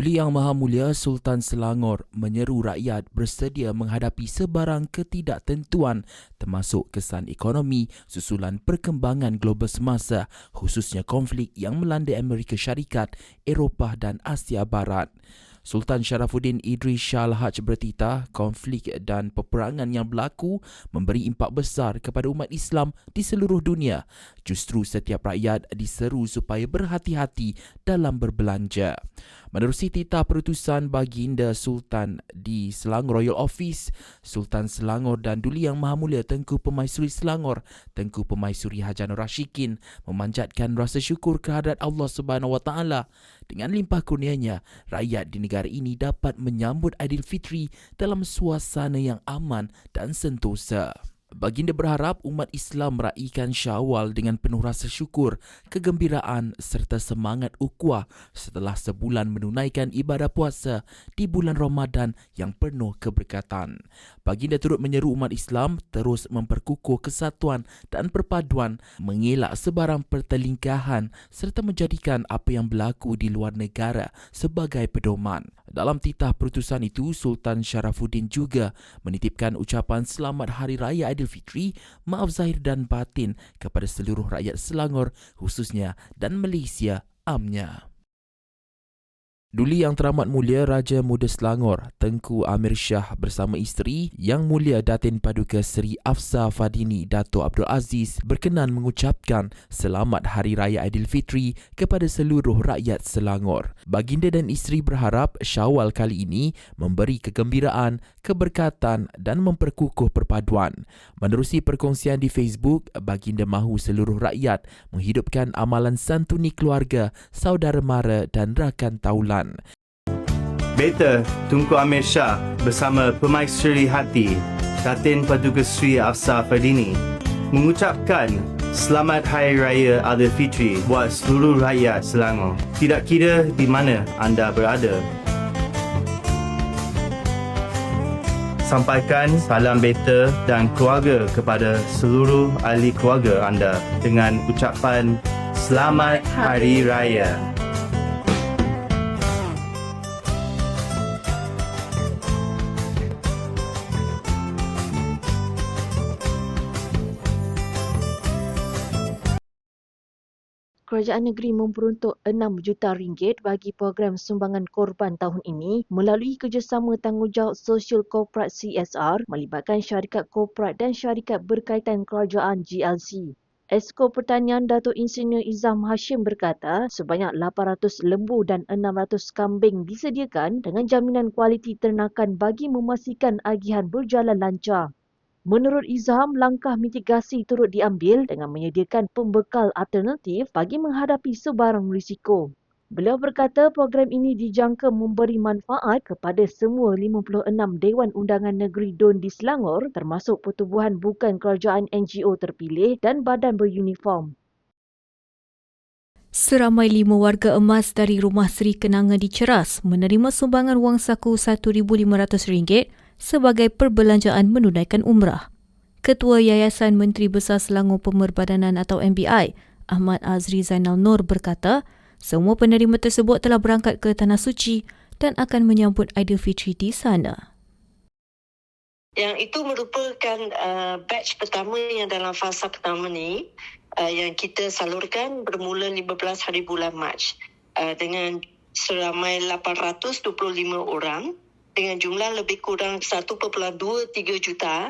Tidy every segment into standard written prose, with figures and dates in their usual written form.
Duli Yang Maha Mulia Sultan Selangor menyeru rakyat bersedia menghadapi sebarang ketidaktentuan termasuk kesan ekonomi susulan perkembangan global semasa, khususnya konflik yang melanda Amerika Syarikat, Eropah dan Asia Barat. Sultan Sharafuddin Idris Shah Al-Haj bertitah konflik dan peperangan yang berlaku memberi impak besar kepada umat Islam di seluruh dunia. Justru setiap rakyat diseru supaya berhati-hati dalam berbelanja. Menerusi titah perutusan Baginda Sultan di Selangor Royal Office, Sultan Selangor dan Duli Yang Maha Mulia Tengku Permaisuri Selangor, Tengku Permaisuri Haji Nur Rashikin memanjatkan rasa syukur kehadrat Allah Subhanahu Wa Taala. Dengan limpah kurnianya, rakyat di negara ini dapat menyambut Aidilfitri dalam suasana yang aman dan sentosa. Baginda berharap umat Islam meraihkan Syawal dengan penuh rasa syukur, kegembiraan serta semangat ukhuwah setelah sebulan menunaikan ibadah puasa di bulan Ramadan yang penuh keberkatan. Baginda turut menyeru umat Islam terus memperkukuh kesatuan dan perpaduan, mengelak sebarang pertelingkahan serta menjadikan apa yang berlaku di luar negara sebagai pedoman. Dalam titah perutusan itu, Sultan Sharafuddin juga menitipkan ucapan selamat Hari Raya Aidilfitri, maaf zahir dan batin kepada seluruh rakyat Selangor khususnya dan Malaysia amnya. Duli Yang Teramat Mulia Raja Muda Selangor, Tengku Amir Shah bersama isteri Yang Mulia Datin Paduka Seri Afsa Fadini Dato' Abdul Aziz berkenan mengucapkan Selamat Hari Raya Aidilfitri kepada seluruh rakyat Selangor. Baginda dan isteri berharap Syawal kali ini memberi kegembiraan, keberkatan dan memperkukuh perpaduan. Menerusi perkongsian di Facebook, Baginda mahu seluruh rakyat menghidupkan amalan santuni keluarga, saudara mara dan rakan taulan. Beta Tunku Amir Shah bersama Permaisuri Hati Datin Paduka Seri Afsa Fadini mengucapkan Selamat Hari Raya Aidilfitri buat seluruh rakyat Selangor, tidak kira di mana anda berada. Sampaikan salam beta dan keluarga kepada seluruh ahli keluarga anda dengan ucapan Selamat Hari Raya. Kerajaan negeri memperuntuk RM6 juta bagi program sumbangan korban tahun ini melalui kerjasama tanggungjawab sosial korporat CSR melibatkan syarikat korporat dan syarikat berkaitan kerajaan GLC. Esko Pertanian Datuk Insinyur Izam Hashim berkata sebanyak 800 lembu dan 600 kambing disediakan dengan jaminan kualiti ternakan bagi memastikan agihan berjalan lancar. Menurut Izham, langkah mitigasi turut diambil dengan menyediakan pembekal alternatif bagi menghadapi sebarang risiko. Beliau berkata program ini dijangka memberi manfaat kepada semua 56 Dewan Undangan Negeri DUN di Selangor termasuk pertubuhan bukan kerajaan NGO terpilih dan badan beruniform. Seramai 5 warga emas dari Rumah Seri Kenanga di Ceras menerima sumbangan wang saku RM1,500 sebagai perbelanjaan menunaikan umrah. Ketua Yayasan Menteri Besar Selangor Pemerbadanan atau MBI, Ahmad Azri Zainal Nur berkata, semua penerima tersebut telah berangkat ke Tanah Suci dan akan menyambut Aidilfitri di sana. Yang itu merupakan batch pertama yang dalam fasa pertama ni yang kita salurkan bermula 15 hari bulan Mac dengan seramai 825 orang dengan jumlah lebih kurang 1.23 juta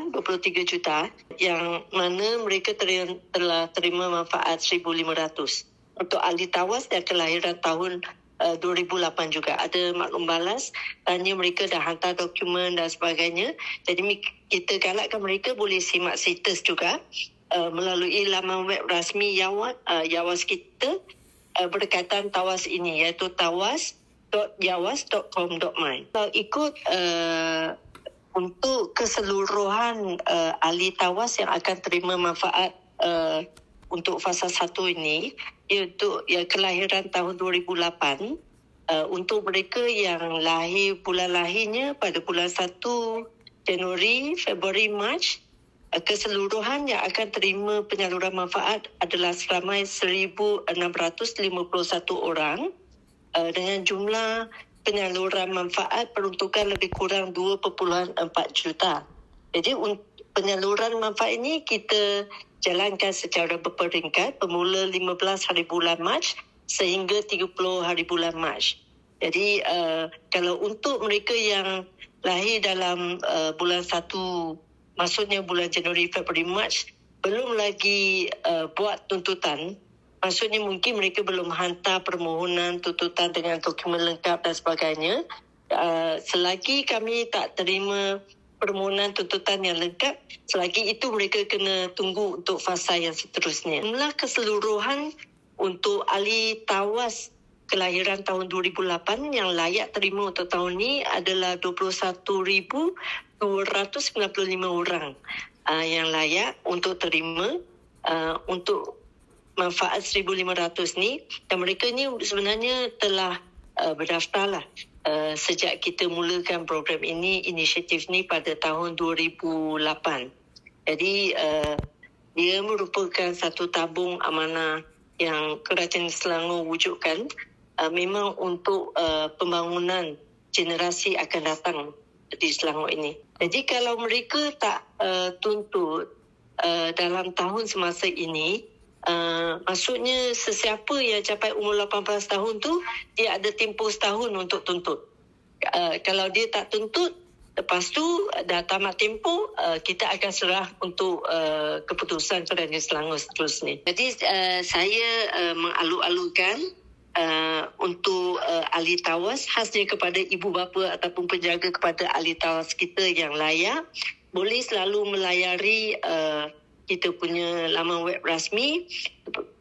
yang mana mereka telah terima manfaat 1,500. Untuk ahli tawas dan kelahiran tahun 2008 juga ada maklum balas, tanya mereka dah hantar dokumen dan sebagainya. Jadi kita galakkan mereka boleh simak status juga melalui laman web rasmi Yawas kita berkaitan tawas ini iaitu tawas.yawas.com.my. Ikut untuk keseluruhan ahli tawas yang akan terima manfaat untuk fasa 1 ini iaitu kelahiran tahun 2008 untuk mereka yang bulan lahirnya pada bulan 1 Januari, Februari, Mac, keseluruhan yang akan terima penyaluran manfaat adalah seramai 1,651 orang dengan jumlah penyaluran manfaat peruntukan lebih kurang 2.4 juta. Jadi penyaluran manfaat ini kita jalankan secara berperingkat bermula 15 hari bulan Mac sehingga 30 hari bulan Mac. Jadi kalau untuk mereka yang lahir dalam bulan 1, maksudnya bulan Januari, Februari, Mac, belum lagi buat tuntutan, maksudnya mungkin mereka belum hantar permohonan tuntutan dengan dokumen lengkap dan sebagainya. Selagi kami tak terima permohonan tuntutan yang lengkap, selagi itu mereka kena tunggu untuk fasa yang seterusnya. Jumlah keseluruhan untuk ahli tawas kelahiran tahun 2008 yang layak terima untuk tahun ini adalah 21,295 orang yang layak untuk terima untuk manfaat 1,500 ni, dan mereka ni sebenarnya telah berdaftarlah sejak kita mulakan program ini, inisiatif ni pada tahun 2008. Jadi dia merupakan satu tabung amanah yang Kerajaan Selangor wujudkan memang untuk pembangunan generasi akan datang di Selangor ini. Jadi kalau mereka tak tuntut dalam tahun semasa ini, maksudnya sesiapa yang capai umur 18 tahun tu dia ada tempoh setahun untuk tuntut. Kalau dia tak tuntut, lepas tu dah tamat tempoh, kita akan serah untuk keputusan Kerajaan Selangor seterusnya. Jadi saya mengalu-alukan untuk ahli tawas, khasnya kepada ibu bapa ataupun penjaga kepada ahli tawas kita yang layak, boleh selalu melayari kita punya laman web rasmi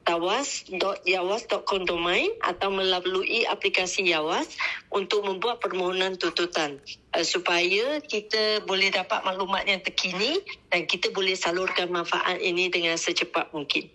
tawas.yawas.com.my atau melalui aplikasi Yawas untuk membuat permohonan tuntutan supaya kita boleh dapat maklumat yang terkini dan kita boleh salurkan manfaat ini dengan secepat mungkin.